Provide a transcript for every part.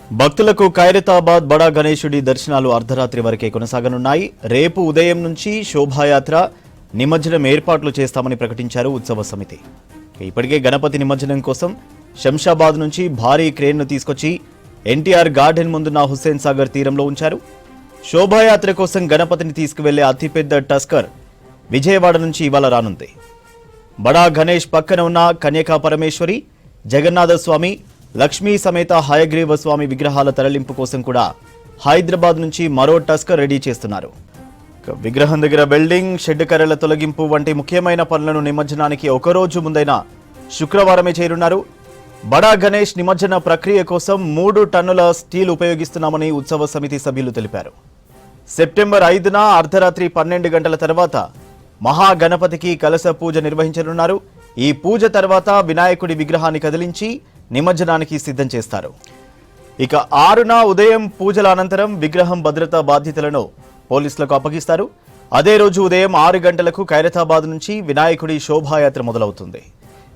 భక్తులకు ఖైరతాబాద్ బడా గణేశుడి దర్శనాలు అర్ధరాత్రి వరకే కొనసాగనున్నాయి. రేపు ఉదయం నుంచి శోభాయాత్ర నిమజ్జనం ఏర్పాట్లు చేస్తామని ప్రకటించారు ఉత్సవ సమితి. ఇప్పటికే గణపతి నిమజ్జనం కోసం శంషాబాద్ నుంచి భారీ క్రేన్ను తీసుకొచ్చి ఎన్టీఆర్ గార్డెన్ ముందున్న హుస్సేన్ సాగర్ తీరంలో ఉంచారు. శోభాయాత్ర కోసం గణపతిని తీసుకువెళ్లే అతిపెద్ద టస్కర్ విజయవాడ నుంచి ఇవాళ రానుంది. బడా గణేష్ పక్కన ఉన్న కన్యకా పరమేశ్వరి, జగన్నాథ స్వామి, లక్ష్మీ సమేత హయగ్రీవ స్వామి విగ్రహాల తరలింపు కోసం కూడా హైదరాబాద్ నుంచి మరో టస్కర్ రెడీ చేస్తున్నారు. విగ్రహం దగ్గర వెల్డింగ్, షెడ్ కర్రల తొలగింపు వంటి ముఖ్యమైన పనులను నిమజ్జనానికి ఒకరోజు ముందైన శుక్రవారమే చేరున్నారు. బడా గణేష్ నిమజ్జన ప్రక్రియ కోసం 3 టన్నుల స్టీల్ ఉపయోగిస్తున్నామని ఉత్సవ సమితి సభ్యులు తెలిపారు. సెప్టెంబర్ 5న అర్ధరాత్రి 12 గంటల తర్వాత మహాగణపతికి కలశ పూజ నిర్వహించనున్నారు. ఈ పూజ తర్వాత వినాయకుడి విగ్రహాన్ని కదిలించి నిమజ్జనానికి సిద్ధం చేస్తారు. ఇక 6న ఉదయం పూజల అనంతరం విగ్రహం భద్రతా బాధ్యతలను పోలీసులకు అప్పగిస్తారు. అదే రోజు ఉదయం 6 గంటలకు ఖైరతాబాద్ నుంచి వినాయకుడి శోభాయాత్ర మొదలవుతుంది.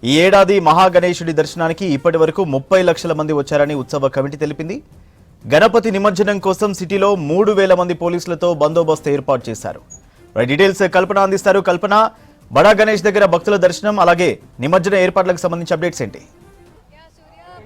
ఈ ఏడాది మహాగణేశుడి దర్శనానికి ఇప్పటి వరకు 30 లక్షల మంది వచ్చారని ఉత్సవ కమిటీ తెలిపింది. గణపతి నిమజ్జనం కోసం సిటీలో 3,000 మంది పోలీసులతో బందోబస్తు ఏర్పాటు చేశారు. డీటెయిల్స్ కల్పన అందిస్తారు. కల్పన, బడా గణేష్ దగ్గర భక్తుల దర్శనం అలాగే నిమజ్జన ఏర్పాట్లకు సంబంధించి అప్డేట్స్ ఏంటి?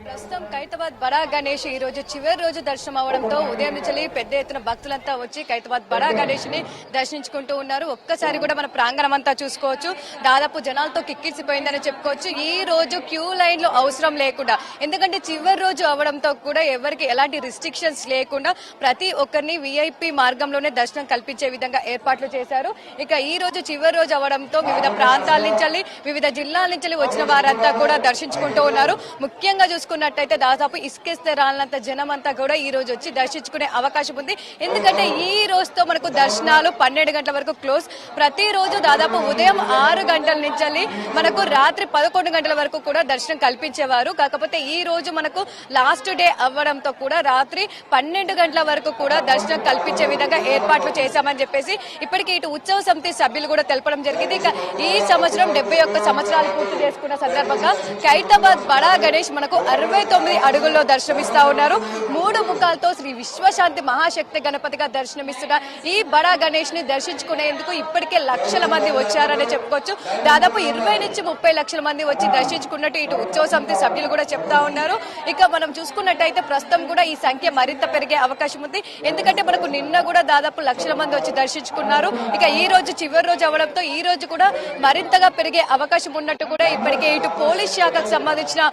ప్రస్తుతం ఖైరతాబాద్ బడా గణేష్ ఈ రోజు చివరి రోజు దర్శనం అవడంతో ఉదయం నుంచి పెద్ద ఎత్తున భక్తులంతా వచ్చి ఖైరతాబాద్ బడా గణేష్ ని దర్శించుకుంటూ ఉన్నారు. ఒక్కసారి కూడా మన ప్రాంగణం అంతా చూసుకోవచ్చు, దాదాపు జనాలతో కిక్కిరిసిపోయిందని చెప్పుకోవచ్చు. ఈ రోజు క్యూ లైన్ లో అవసరం లేకుండా, ఎందుకంటే చివరి రోజు అవడంతో కూడా ఎవరికి ఎలాంటి రిస్ట్రిక్షన్స్ లేకుండా ప్రతి ఒక్కరిని విఐపి మార్గంలోనే దర్శనం కల్పించే విధంగా ఏర్పాట్లు చేశారు. ఇక ఈ రోజు చివరి రోజు అవడంతో వివిధ ప్రాంతాల నుంచి వివిధ జిల్లాల నుంచి వచ్చిన వారంతా కూడా దర్శించుకుంటూ ఉన్నారు. ముఖ్యంగా చూసుకున్నట్టయితే దాదాపు ఇసుకేస్తే రానంత జనం అంతా కూడా ఈ రోజు వచ్చి దర్శించుకునే అవకాశం ఉంది. ఎందుకంటే ఈ రోజుతో మనకు దర్శనాలు 12 గంటల వరకు క్లోజ్. ప్రతిరోజు దాదాపు ఉదయం 6 గంటల నుంచి మనకు రాత్రి 11 గంటల వరకు కూడా దర్శనం కల్పించేవారు. కాకపోతే ఈ రోజు మనకు లాస్ట్ డే అవ్వడంతో కూడా రాత్రి 12 గంటల వరకు కూడా దర్శనం కల్పించే విధంగా ఏర్పాట్లు చేశామని చెప్పేసి ఇప్పటికీ ఇటు ఉత్సవ సమితి సభ్యులు కూడా తెలపడం జరిగింది. ఇక ఈ సంవత్సరం 71 సంవత్సరాలు పూర్తి చేసుకున్న సందర్భంగా ఖైరతాబాద్ బడా గణేష్ మనకు 69 అడుగుల్లో దర్శనమిస్తా ఉన్నారు. 3 ముఖాలతో శ్రీ విశ్వశాంతి మహాశక్తి గణపతిగా దర్శనమిస్తున్న ఈ బడా గణేష్ ని దర్శించుకునేందుకు ఇప్పటికే లక్షల మంది వచ్చారని చెప్పుకోవచ్చు. దాదాపు 20 నుంచి 30 లక్షల మంది వచ్చి దర్శించుకున్నట్టు ఇటు ఉత్సవ సమితి సభ్యులు కూడా చెప్తా ఉన్నారు. ఇక మనం చూసుకున్నట్టయితే ప్రస్తుతం కూడా ఈ సంఖ్య మరింత పెరిగే అవకాశం ఉంది. ఎందుకంటే మనకు నిన్న కూడా దాదాపు లక్షల మంది వచ్చి దర్శించుకున్నారు. ఇక ఈ రోజు చివరి రోజు అవడంతో ఈ రోజు కూడా మరింతగా పెరిగే అవకాశం ఉన్నట్టు కూడా ఇప్పటికే ఇటు పోలీస్ శాఖకు సంబంధించిన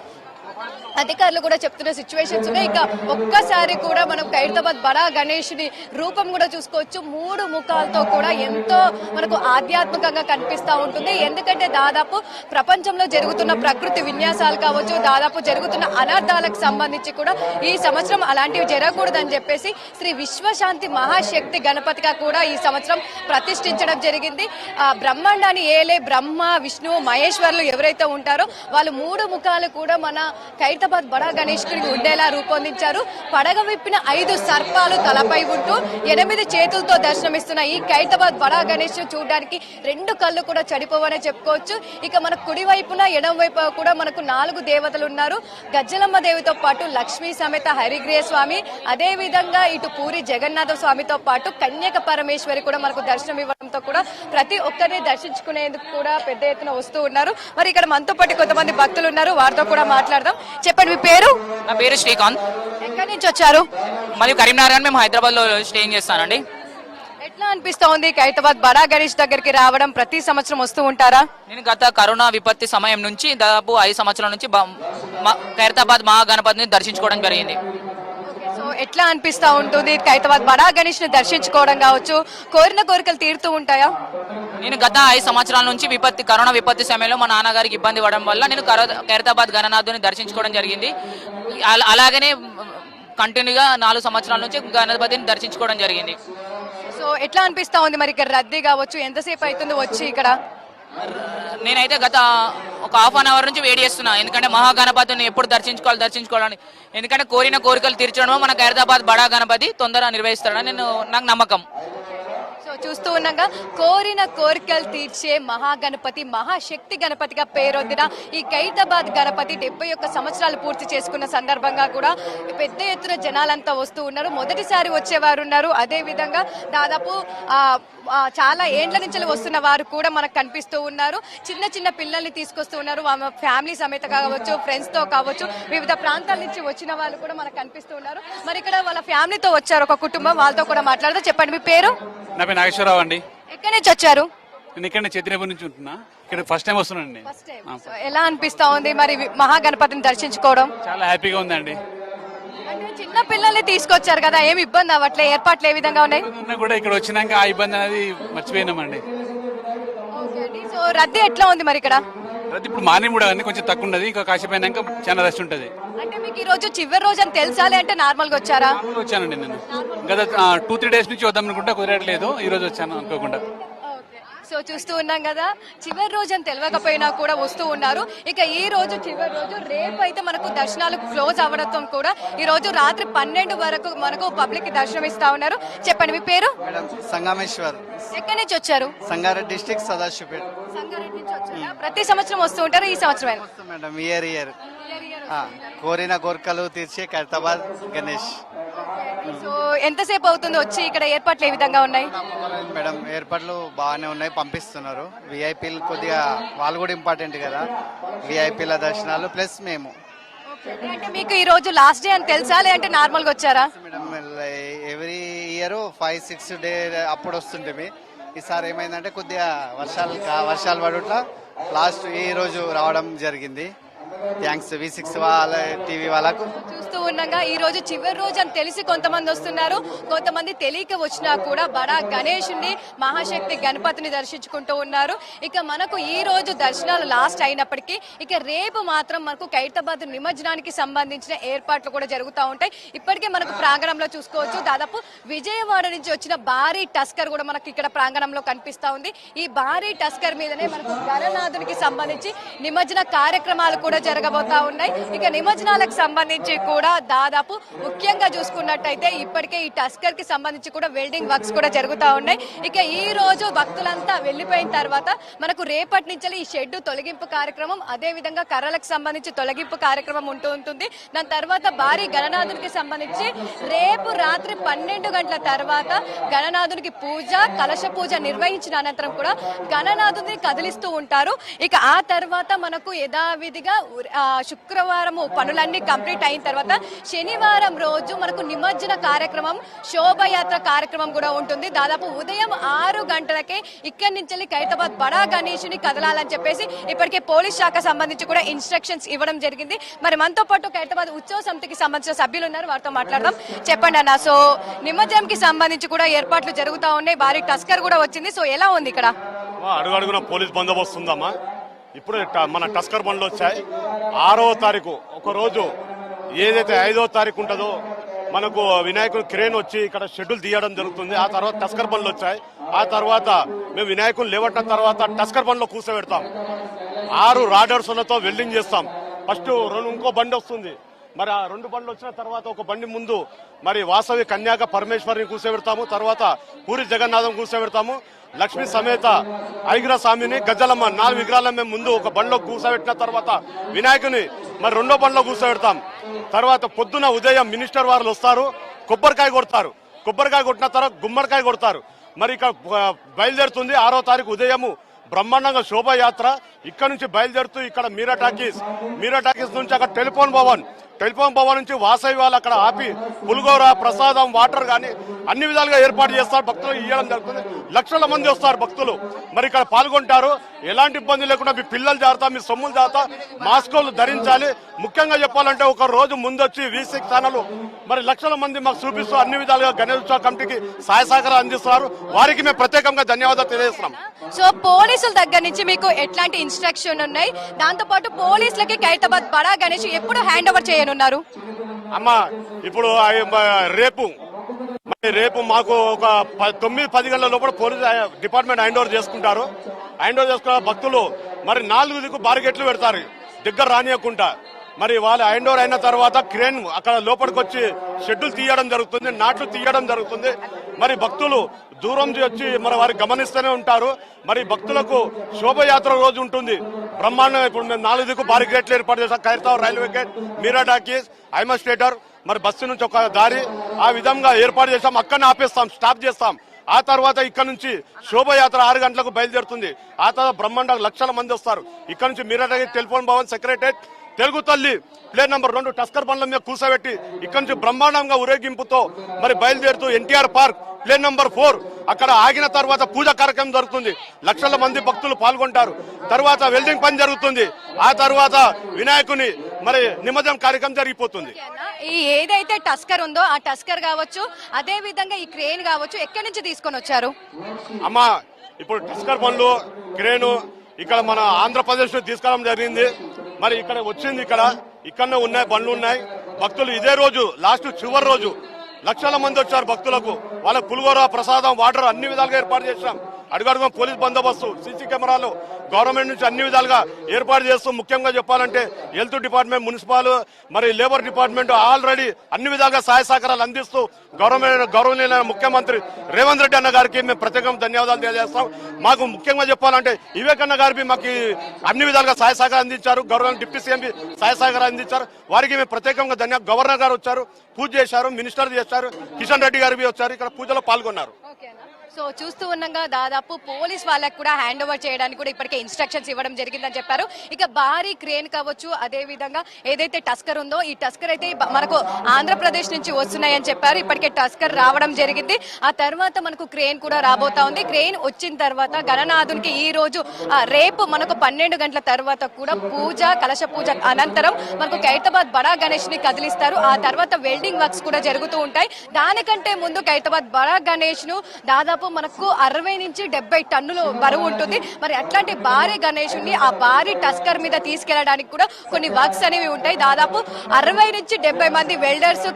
అధికారులు కూడా చెప్తున్న సిచ్యువేషన్స్ ఉన్నాయి. ఇక ఒక్కసారి కూడా మనం ఖైరతాబాద్ బడా గణేష్ ని రూపం కూడా చూసుకోవచ్చు. 3 ముఖాలతో కూడా ఎంతో మనకు ఆధ్యాత్మికంగా కనిపిస్తూ ఉంటుంది. ఎందుకంటే దాదాపు ప్రపంచంలో జరుగుతున్న ప్రకృతి విన్యాసాలు కావచ్చు, దాదాపు జరుగుతున్న అనర్థాలకు సంబంధించి కూడా ఈ సంవత్సరం అలాంటివి జరగకూడదని చెప్పేసి శ్రీ విశ్వశాంతి మహాశక్తి గణపతిగా కూడా ఈ సంవత్సరం ప్రతిష్ఠించడం జరిగింది. బ్రహ్మాండాన్ని ఏలే బ్రహ్మ, విష్ణువు, మహేశ్వరులు ఎవరైతే ఉంటారో వాళ్ళు 3 ముఖాలు కూడా మన ఖైరతాబాద్ బడా గణేష్ కి ఉండేలా రూపొందించారు. పడగ విప్పిన 5 సర్పాలు తలపై ఉంటూ 8 చేతులతో దర్శనమిస్తున్న ఈ ఖైరతాబాద్ బడా గణేష్ చూడడానికి 2 కళ్ళు కూడా చెడిపోవనే చెప్పుకోవచ్చు. ఇక మన కుడి వైపున ఎడమ వైపు కూడా మనకు 4 దేవతలు ఉన్నారు. గజ్జలమ్మ దేవితో పాటు లక్ష్మీ సమేత హరిగ్రీవ స్వామి, అదే విధంగా ఇటు పూరి జగన్నాథ స్వామితో పాటు కన్యక పరమేశ్వరి కూడా మనకు దర్శనం ఇవ్వడంతో కూడా ప్రతి ఒక్కరిని దర్శించుకునేందుకు కూడా పెద్ద ఎత్తున వస్తూ ఉన్నారు. మరి ఇక్కడ మనతో పాటు కొంతమంది భక్తులు ఉన్నారు, వారితో కూడా మాట్లాడదాం. చెప్పండి, మీ పేరు? నా పేరు శ్రీకాంత్. ఎక్కడి నుంచి వచ్చారు? మరియు కరీంనగర్, మేము హైదరాబాద్ లో స్టేయింగ్ చేస్తానండి. ఎట్లా అనిపిస్తా ఉంది ఖైరతాబాద్ బడా గణేష్ దగ్గరికి రావడం? ప్రతి సంవత్సరం వస్తూ ఉంటారా? నేను గత కరోనా విపత్తి సమయం నుంచి దాదాపు 5 సంవత్సరాల నుంచి ఖైరతాబాద్ మహాగణపతిని దర్శించుకోవడం జరిగింది. సో ఎట్లా అనిపిస్తా ఉంటుంది ఖైరతాబాద్ బడా గణేష్ ని దర్శించుకోవడం కావచ్చు? కోరిన కోరికలు తీరుతూ ఉంటాయా? నేను గత 5 సంవత్సరాల నుంచి కరోనా విపత్తి సమయంలో మా నాన్నగారికి ఇబ్బంది పడడం వల్ల నేను ఖైరతాబాద్ గణనాథుని దర్శించుకోవడం జరిగింది. అలాగనే కంటిన్యూగా 4 సంవత్సరాల నుంచి గణపతిని దర్శించుకోవడం జరిగింది. సో ఎట్లా అనిపిస్తా ఉంది మరి ఇక్కడ రద్దీ కావచ్చు? ఎంతసేపు అవుతుంది వచ్చి ఇక్కడ? నేనైతే గత ఒక ½ అన్ అవర్ నుంచి వెయిట్ చేస్తున్నా, ఎందుకంటే మహాగణపతిని ఎప్పుడు దర్శించుకోవాలని. ఎందుకంటే కోరిన కోరికలు తీర్చడం మన ఖైరతాబాద్ బడా గణపతి తొందరగా నిర్వహిస్తాడని నాకు నమ్మకం. సో సో చూస్తూ ఉండగా కోరిన కోరికలు తీర్చే మహాగణపతి మహాశక్తి గణపతిగా పేరొందిన ఈ ఖైరతాబాద్ గణపతి 71 సంవత్సరాలు పూర్తి చేసుకున్న సందర్భంగా కూడా పెద్ద ఎత్తున జనాలంతా వస్తూ ఉన్నారు. మొదటిసారి వచ్చేవారు ఉన్నారు. అదే విధంగా దాదాపు చాలా ఏండ్ల నుంచి వస్తున్న వారు కూడా మనకు కనిపిస్తూ ఉన్నారు. చిన్న చిన్న పిల్లల్ని తీసుకొస్తూ ఉన్నారు. ఫ్యామిలీ సమేత కావచ్చు, ఫ్రెండ్స్ తో కావచ్చు, వివిధ ప్రాంతాల నుంచి వచ్చిన వాళ్ళు కూడా మనకు కనిపిస్తూ ఉన్నారు. మరి ఇక్కడ వాళ్ళ ఫ్యామిలీతో వచ్చారు ఒక కుటుంబం, వాళ్ళతో కూడా మాట్లాడుతూ. చెప్పండి మీ పేరు? నా పేరు నాగేశ్వరరావు అండి. ఎక్కడి నుంచి వచ్చారు? నేను ఇక్కడ చైతన్యపురం నుంచి ఉంటున్నా. ఇక్కడ ఫస్ట్ టైం వస్తున్నానండి. First time. సో ఎలా అనిపిస్తా ఉంది మరి మహాగణపతిని దర్శించుకోవడం? చాలా హ్యాపీగా ఉందండి. అంటే చిన్న పిల్లల్ని తీసుకొచ్చారు కదా, ఏమి ఇబ్బంది అవ్వట్లే? ఏర్పాట్లు ఏ విధంగా ఉన్నాయి? ఉన్నా కూడా ఇక్కడ వచ్చినాక ఆ ఇబ్బంది అనేది మర్చిపోయినామండి. సో రద్దీ ఎట్లా ఉంది మరి ఇక్కడ? రద్దీ ఇప్పుడు మార్నింగ్ కూడా కానీ కొంచెం తక్కువ ఉన్నది. ఇంకా కాసేపు అయినాక చాలా రష్ ఉంటుంది. అంటే మీకు ఈ రోజు చివరి రోజు అని తెలుసాలి అంటే నార్మల్ గా వచ్చారా? మామూలుగా వచ్చానండి నేను. గత 2-3 డేస్ నుంచి వద్దాం అనుకుంటా, కుదరట్లేదు. ఈ రోజు వచ్చాను అనుకోకుండా. సో చూస్తూ ఉన్నాం కదా, చివరి రోజు అని తెలియకపోయినా కూడా వస్తూ ఉన్నారు. ఇక ఈ రోజు చివరి రోజు, రేపు అయితే మనకు దర్శనాలు క్లోజ్ అవ్వడంతో కూడా ఈ రోజు రాత్రి 12 వరకు మనకు పబ్లిక్ కి దర్శనం ఇస్తా ఉన్నారు. చెప్పండి మీ పేరు? మేడం సంగమేశ్వర్, ఎక్కడి నుంచి వచ్చారు? సంగారెడ్డి డిస్ట్రిక్ట్, సదాశివపేట. సంగారెడ్డి నుంచి వచ్చారా? ప్రతి సంవత్సరం వస్తూ ఉంటారు? ఈ సంవత్సరం మేడం ఇయర్ కోరిన కోరికలు తీర్చే ఖైరతాబాద్ గణేష్. సో ఎంతసేపు అవుతుంది వచ్చి? ఇక్కడ ఏర్పాట్లు ఏ విధంగా ఉన్నాయి? మేడం ఏర్పాట్లు బాగానే ఉన్నాయి, పంపిస్తున్నారు. విఐపీలు కొద్దిగా వాళ్ళు కూడా ఇంపార్టెంట్ కదా, విఐపీల దర్శనాలు ప్లస్ మేము. అంటే మీకు ఈ రోజు లాస్ట్ డే అని తెలుసా, లేదంటే నార్మల్ గా వచ్చారా? మేడం ఎవ్రీ ఇయర్ 5-6 డే అప్పుడు వస్తుంటే, ఈసారి ఏమైందంటే కొద్దిగా వర్షాలు పడుట్లా లాస్ట్ ఈ రోజు రావడం జరిగింది. థ్యాంక్స్ V6 వాళ్ళ టీవీ వాళ్ళకు. చూస్తూ ఉండగా ఈ రోజు చివరి రోజు అని తెలిసి కొంతమంది వస్తున్నారు, కొంతమంది తెలియక వచ్చినా కూడా బడా గణేషుని మహాశక్తి గణపతిని దర్శించుకుంటూ ఉన్నారు. ఇక మనకు ఈ రోజు దర్శనాలు లాస్ట్ అయినప్పటికీ ఇక రేపు మాత్రం మనకు ఖైరతాబాద్ నిమజ్జనానికి సంబంధించిన ఏర్పాట్లు కూడా జరుగుతూ ఉంటాయి. ఇప్పటికే మనకు ప్రాంగణంలో చూసుకోవచ్చు, దాదాపు విజయవాడ నుంచి వచ్చిన భారీ టస్కర్ కూడా మనకు ఇక్కడ ప్రాంగణంలో కనిపిస్తా ఉంది. ఈ భారీ టస్కర్ మీదనే మనకు గణనాథునికి సంబంధించి నిమజ్జన కార్యక్రమాలు కూడా జరగబోతా ఉన్నాయి. ఇక నిమజ్జనాలకు సంబంధించి కూడా దాదాపు ముఖ్యంగా చూసుకున్నట్టయితే ఇప్పటికే ఈ టస్కర్ కి సంబంధించి కూడా వెల్డింగ్ వర్క్స్ కూడా జరుగుతూ ఉన్నాయి. ఇక ఈ రోజు భక్తులంతా వెళ్లిపోయిన తర్వాత మనకు రేపటి నుంచి ఈ షెడ్ తొలగింపు కార్యక్రమం, అదే విధంగా కర్రలకు సంబంధించి తొలగింపు కార్యక్రమం ఉంటుంది. దాని తర్వాత భారీ గణనాథునికి సంబంధించి రేపు రాత్రి 12 గంటల తర్వాత గణనాథునికి పూజ, కలశ పూజ నిర్వహించిన అనంతరం కూడా గణనాథుని కదిలిస్తూ ఉంటారు. ఇక ఆ తర్వాత మనకు యథావిధిగా శుక్రవారం పనులన్నీ కంప్లీట్ అయిన తర్వాత శనివారం రోజు మనకు నిమజ్జన కార్యక్రమం, శోభయాత్ర కార్యక్రమం కూడా ఉంటుంది. దాదాపు ఉదయం 6 గంటలకే ఇక్కడి నుంచి ఖైరతాబాద్ బడా గణేషుని కదలాలని చెప్పేసి ఇప్పటికే పోలీస్ శాఖ సంబంధించి కూడా ఇన్స్ట్రక్షన్స్ ఇవ్వడం జరిగింది. మరి మనతో పాటు ఖైరతాబాద్ ఉత్సవ సమితికి సంబంధించిన సభ్యులు ఉన్నారు, వారితో మాట్లాడదాం. చెప్పండి అన్న, సో నిమజ్జనంకి సంబంధించి కూడా ఏర్పాట్లు జరుగుతూ ఉన్నాయి, భారీ టస్కర్ కూడా వచ్చింది. సో ఎలా ఉంది ఇక్కడ? అడుగడుగున పోలీస్ బందోబస్తు ఉందమ్మా. ఇప్పుడు మన టస్కర్ బండ్లు వచ్చాయి. 6వ తారీఖు ఒక రోజు ఏదైతే 5వ తారీఖు ఉంటుందో మనకు వినాయకుడు క్రేన్ వచ్చి ఇక్కడ షెడ్యూల్ తీయడం జరుగుతుంది. ఆ తర్వాత టస్కర్ బండ్లు వచ్చాయి. ఆ తర్వాత మేము వినాయకుడు లేవట్టిన తర్వాత టస్కర్ బండ్లో కూర్చోబెడతాం. 6 రాడర్స్లతో వెల్డింగ్ చేస్తాం. ఫస్ట్ ఇంకో బండి వస్తుంది. మరి ఆ 2 బండ్లు వచ్చిన తర్వాత ఒక బండి ముందు మరి వాసవి కన్యాక పరమేశ్వరిని కూర్చోబెడతాము. తర్వాత పూరి జగన్నాథం కూర్చోబెడతాము. లక్ష్మీ సమేత ఐగ్ర స్వామిని, గజ్జలమ్మ 4 విగ్రహాలను మేము ముందు ఒక బండిలో కూర్చోబెట్టిన తర్వాత వినాయకుని మరి 2వ బండిలో కూర్చోబెడతాం. తర్వాత పొద్దున ఉదయం మినిస్టర్ వారు వస్తారు, కొబ్బరికాయ కొడతారు. కొబ్బరికాయ కొట్టిన తర్వాత గుమ్మడికాయ కొడతారు. మరి ఇక్కడ బయలుదేరుతుంది 6వ తారీఖు ఉదయము బ్రహ్మాండంగా శోభాయాత్ర. ఇక్కడ నుంచి బయలుదేరుతూ ఇక్కడ మీరా టాకీస్ నుంచి అక్కడ టెలిఫోన్ భవన్ నుంచి వాసవి వాళ్ళు అక్కడ ఆపి పులిగోర, ప్రసాదం, వాటర్ కానీ అన్ని విధాలుగా ఏర్పాటు చేస్తారు. భక్తులు ఇవ్వడం జరుగుతుంది. లక్షల మంది వస్తారు భక్తులు, మరి ఇక్కడ పాల్గొంటారు. ఎలాంటి ఇబ్బంది లేకుండా మీ పిల్లలు జాగ్రత్త, మీ సొమ్ములు జాగ్రత్త, మాస్కులు ధరించాలి. ముఖ్యంగా చెప్పాలంటే ఒక రోజు ముందు వచ్చి V6 ఛానల్ మరి లక్షల మంది మాకు చూపిస్తూ అన్ని విధాలుగా గణేశోత్సవ కమిటీకి సహాయ సహకారాలు అందిస్తున్నారు. వారికి మేము ప్రత్యేకంగా ధన్యవాదాలు తెలియజేస్తున్నాం. సో పోలీసుల దగ్గర నుంచి మీకు ఎట్లాంటి ఇన్స్ట్రక్షన్ ఉన్నాయి? దాంతో పాటు పోలీసులకి ఖైరతాబాద్ బడా గణేష్ ఎప్పుడు హ్యాండ్ ఓవర్ చేయనున్నారు? అమ్మా ఇప్పుడు రేపు మాకు ఒక 9-10 గంటల లోపల పోలీస్ డిపార్ట్మెంట్ హ్యాండ్ ఓవర్ చేసుకుంటారు. హ్యాండ్ ఓవర్ చేసుకున్న భక్తులు మరి 4 దిక్కు బారిగేట్లు పెడతారు దగ్గర రానియకుండా. మరి వాళ్ళు హ్యాండ్ ఓవర్ అయిన తర్వాత క్రేన్ అక్కడ లోపలికి వచ్చి షెడ్యూల్ తీయడం జరుగుతుంది, నాట్లు తీయడం జరుగుతుంది. మరి భక్తులు దూరం నుంచి వచ్చి మరి వారు గమనిస్తూనే ఉంటారు. మరి భక్తులకు శోభయాత్ర రోజు ఉంటుంది బ్రహ్మాండం. ఇప్పుడు మేము 4 దిక్కు భారీ గేట్లు ఏర్పాటు చేస్తాం. ఖైరతాబాద్ రైల్వే గేట్, మీరా టాకీస్, ఐమస్ థియేటర్, మరి బస్సు నుంచి ఒక దారి ఆ విధంగా ఏర్పాటు చేస్తాం. అక్కడనే ఆపేస్తాం, స్టాప్ చేస్తాం. ఆ తర్వాత ఇక్కడ నుంచి శోభయాత్ర 6 గంటలకు బయలుదేరుతుంది. ఆ తర్వాత బ్రహ్మాండ లక్షల మంది వస్తారు. ఇక్కడ నుంచి Meera talkies, telephone Bhavan, secretariat, Telugu Talli ప్లేన్ నెంబర్ 2 టస్కర్ బండ్ల మీద కూర్చోబెట్టి ఇక్కడ నుంచి బ్రహ్మాండంగా ఊరేగింపుతో మరి బయలుదేరుతూ ఎన్టీఆర్ పార్క్ ప్లేన్ నెంబర్ 4 అక్కడ ఆగిన తర్వాత పూజా కార్యక్రమం జరుగుతుంది. లక్షల మంది భక్తులు పాల్గొంటారు. తర్వాత వెల్డింగ్ పని జరుగుతుంది. ఆ తర్వాత వినాయకుని మరి నిమజ్జనం కార్యక్రమం జరిగిపోతుంది. ఈ ఏదైతే టస్కర్ ఉందో ఆ టస్కర్ కావచ్చు, అదే విధంగా ఈ క్రేన్ కావచ్చు, ఎక్కడి నుంచి తీసుకొని వచ్చారు? అమ్మా ఇప్పుడు టస్కర్ బండ్లు, క్రేను ఇక్కడ మన ఆంధ్రప్రదేశ్ లో తీసుకురావడం జరిగింది. మరి ఇక్కడ వచ్చింది, ఇక్కడనే ఉన్నాయి, బండ్లు ఉన్నాయి. భక్తులు ఇదే రోజు లాస్ట్ చివరి రోజు లక్షల మంది వచ్చారు. భక్తులకు వాళ్ళ పులిగోర, ప్రసాదం, వాటర్ అన్ని విధాలుగా ఏర్పాటు చేశాం. అడుగడుగు పోలీస్ బందోబస్తు, సీసీ కెమెరాలు గవర్నమెంట్ నుంచి అన్ని విధాలుగా ఏర్పాటు చేస్తూ, ముఖ్యంగా చెప్పాలంటే హెల్త్ డిపార్ట్మెంట్, మున్సిపల్, మరి లేబర్ డిపార్ట్మెంట్ ఆల్రెడీ అన్ని విధాలుగా సహాయ సహకారాలు అందిస్తూ గౌరవనీయులైన ముఖ్యమంత్రి రేవంత్ రెడ్డి అన్న గారికి మేము ప్రత్యేకంగా ధన్యవాదాలు తెలియజేస్తాం. మాకు ముఖ్యంగా చెప్పాలంటే వివేకన్న గారికి మాకు అన్ని విధాలుగా సహాయ సహకారం అందించారు. గవర్నర్ డిప్యూటీ సీఎం సహాయ సహకారం అందించారు. వారికి మేము ప్రత్యేకంగా గవర్నర్ గారు వచ్చారు, పూజ చేశారు, మినిస్టర్ చేశారు, కిషన్ రెడ్డి గారు వచ్చారు, ఇక్కడ పూజలో పాల్గొన్నారు. సో చూస్తూ ఉన్నాగా దాదాపు పోలీస్ వాళ్ళకు కూడా హ్యాండ్ ఓవర్ చేయడానికి కూడా ఇప్పటికే ఇన్స్ట్రక్షన్స్ ఇవ్వడం జరిగిందని చెప్పారు. ఇక భారీ క్రేన్ కావచ్చు, అదే విధంగా ఏదైతే టస్కర్ ఉందో ఈ టస్కర్ అయితే మనకు ఆంధ్రప్రదేశ్ నుంచి వస్తున్నాయని చెప్పారు. ఇప్పటికే టస్కర్ రావడం జరిగింది. ఆ తర్వాత మనకు క్రేన్ కూడా రాబోతా ఉంది. క్రేన్ వచ్చిన తర్వాత గణనాథునికి ఈ రోజు రేపు మనకు 12 గంటల తర్వాత కూడా పూజ, కలశ పూజ అనంతరం మనకు ఖైరతాబాద్ బడా గణేష్ ని కదిలిస్తారు. ఆ తర్వాత వెల్డింగ్ వర్క్స్ కూడా జరుగుతూ ఉంటాయి. దానికంటే ముందు ఖైరతాబాద్ బడా గణేష్ ను దాదాపు మనకు 60 నుంచి 70 టన్నులు బరువు ఉంటుంది. మరి అట్లాంటి భారీ గణేశుని ఆ భారీ టస్కర్ మీద తీసుకెళ్లడానికి కూడా కొన్ని వర్క్స్ అనేవి ఉంటాయి. దాదాపు 60 నుంచి 70 మంది వెల్డర్స్,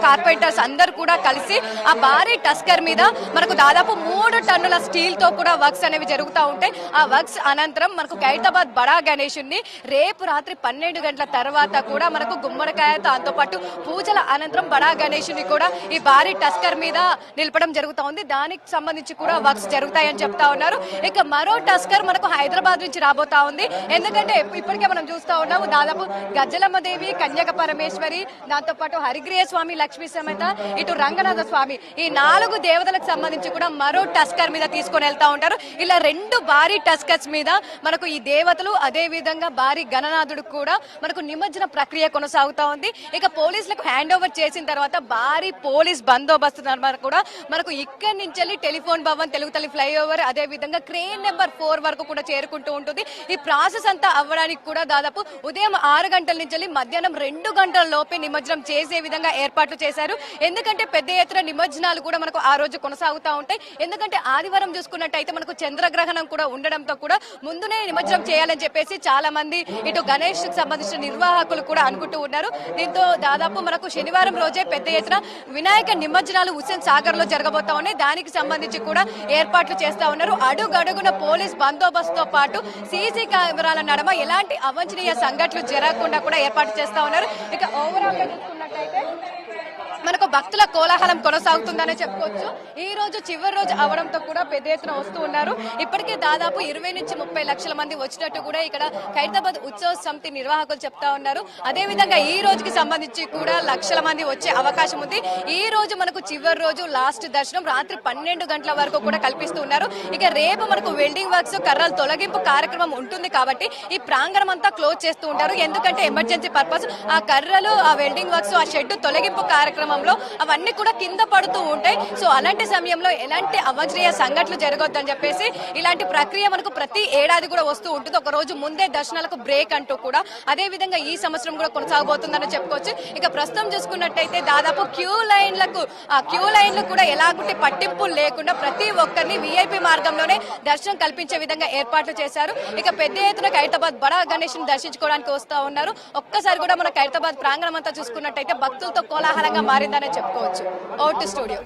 కార్పెంటర్స్ అందరు కూడా కలిసి ఆ భారీ టస్కర్ మీద మనకు దాదాపు 3 టన్నుల స్టీల్ తో కూడా వర్క్స్ అనేవి జరుగుతూ ఉంటాయి. ఆ వర్క్స్ అనంతరం మనకు ఖైరతాబాద్ బడా గణేశుని రేపు రాత్రి 12 గంటల తర్వాత కూడా మనకు గుమ్మడికాయ, దాంతో పాటు పూజల అనంతరం బడా గణేశుని కూడా ఈ భారీ టస్కర్ మీద నిలపడం జరుగుతూ ఉంది. దానికి సంబంధించి కూడా వర్క్స్ జరుగుతాయని చెప్తా ఉన్నారు. ఇక మరో టస్కర్ మనకు హైదరాబాద్ నుంచి రాబోతా ఉంది. ఎందుకంటే ఇప్పటికే మనం చూస్తా ఉన్నాము దాదాపు గజ్జలమ్మ దేవి, కన్యక పరమేశ్వరి, దాంతో పాటు హరిగ్రీయ స్వామి, లక్ష్మీ సమేత, ఇటు రంగనాథ స్వామి, ఈ 4 దేవతలకు సంబంధించి కూడా మరో టస్కర్ మీద తీసుకొని వెళ్తా ఉంటారు. ఇలా 2 భారీ టస్కర్స్ మీద మనకు ఈ దేవతలు, అదే విధంగా భారీ గణనాథుడు కూడా మనకు నిమజ్జన ప్రక్రియ కొనసాగుతా ఉంది. ఇక పోలీసులకు హ్యాండ్ ఓవర్ చేసిన తర్వాత భారీ పోలీస్ బందోబస్తు కూడా మనకు ఇక్కడి నుంచి టెలిఫోన్ భవన్, తెలుగు తల్లి ఫ్లైఓవర్, అదే విధంగా క్రేన్ నెంబర్ 4 వరకు కూడా చేరుకుంటూ ఉంటుంది. ఈ ప్రాసెస్ అంతా అవ్వడానికి కూడా దాదాపు ఉదయం 6 గంటల నుంచి మధ్యాహ్నం 2 గంటల లోపే నిమజ్జనం చేసే విధంగా ఏర్పాట్లు చేశారు. ఎందుకంటే పెద్ద ఎత్తున నిమజ్జనాలు కూడా మనకు ఆ రోజు కొనసాగుతూ ఉంటాయి. ఎందుకంటే ఆదివారం చూసుకున్నట్టయితే మనకు చంద్రగ్రహణం కూడా ఉండడంతో కూడా ముందునే నిమజ్జనం చేయాలని చెప్పేసి చాలా మంది ఇటు గణేష్ కి సంబంధించిన నిర్వాహకులు కూడా అనుకుంటూ ఉన్నారు. దీంతో దాదాపు మనకు శనివారం రోజే పెద్ద ఎత్తున వినాయక నిమజ్జనాలు హుస్సేన్ సాగర్ లో జరగబోతా ఉన్నాయి. దానికి సంబంధించి కూడా ఏర్పాట్లు చేస్తా ఉన్నారు. అడుగడుగున పోలీస్ బందోబస్తుతో పాటు సీసీ కెమెరాల నడమ ఎలాంటి అవాంఛనీయ సంఘటనలు జరగకుండా కూడా ఏర్పాటు చేస్తా ఉన్నారు. ఇక ఓవరాల్ గా చూసుకున్నట్టయితే మనకు భక్తుల కోలాహలం కొనసాగుతుందనే చెప్పుకోవచ్చు. ఈ రోజు చివరి రోజు అవడంతో కూడా పెద్ద ఎత్తున వస్తూ ఉన్నారు. ఇప్పటికే దాదాపు 20 నుంచి 30 లక్షల మంది వచ్చినట్టు కూడా ఇక్కడ ఖైరతాబాద్ ఉత్సవ సమితి నిర్వాహకులు చెప్తా ఉన్నారు. అదే విధంగా ఈ రోజుకి సంబంధించి కూడా లక్షల మంది వచ్చే అవకాశం ఉంది. ఈ రోజు మనకు చివరి రోజు లాస్ట్ దర్శనం రాత్రి 12 గంటల వరకు కూడా కల్పిస్తూ ఉన్నారు. ఇక రేపు మనకు వెల్డింగ్ వర్క్స్, కర్రల తొలగింపు కార్యక్రమం ఉంటుంది కాబట్టి ఈ ప్రాంగణం అంతా క్లోజ్ చేస్తూ ఉంటారు. ఎందుకంటే ఎమర్జెన్సీ పర్పస్ ఆ కర్రలు, ఆ వెల్డింగ్ వర్క్స్, ఆ షెడ్ తొలగింపు కార్యక్రమం అవన్నీ కూడా కింద పడుతూ ఉంటాయి. సో అలాంటి సమయంలో ఎలాంటి అవాంఛనీయ సంఘటనలు జరగొద్దని చెప్పేసి ఇలాంటి ప్రక్రియ మనకు ప్రతి ఏడాది కూడా వస్తూ ఉంటుంది. ఒక రోజు ముందే దర్శనాలకు బ్రేక్ అంటూ కూడా అదే విధంగా ఈ సంవత్సరం కూడా కొనసాగబోతుందని చెప్పుకోవచ్చు. ఇక ప్రస్తుతం చూసుకున్నట్టయితే దాదాపు క్యూ లైన్లు కూడా ఎలాంటి పట్టింపు లేకుండా ప్రతి ఒక్కరిని విఐపి మార్గంలోనే దర్శనం కల్పించే విధంగా ఏర్పాట్లు చేశారు. ఇక పెద్ద ఎత్తున ఖైరతాబాద్ బడా గణేష్ ని దర్శించుకోవడానికి వస్తా ఉన్నారు. ఒక్కసారి కూడా మన ఖైరతాబాద్ ప్రాంగణం అంతా చూసుకున్నట్టయితే భక్తులతో కోలాహలంగా మారిందనే చెప్పుకోవచ్చు. Out studio.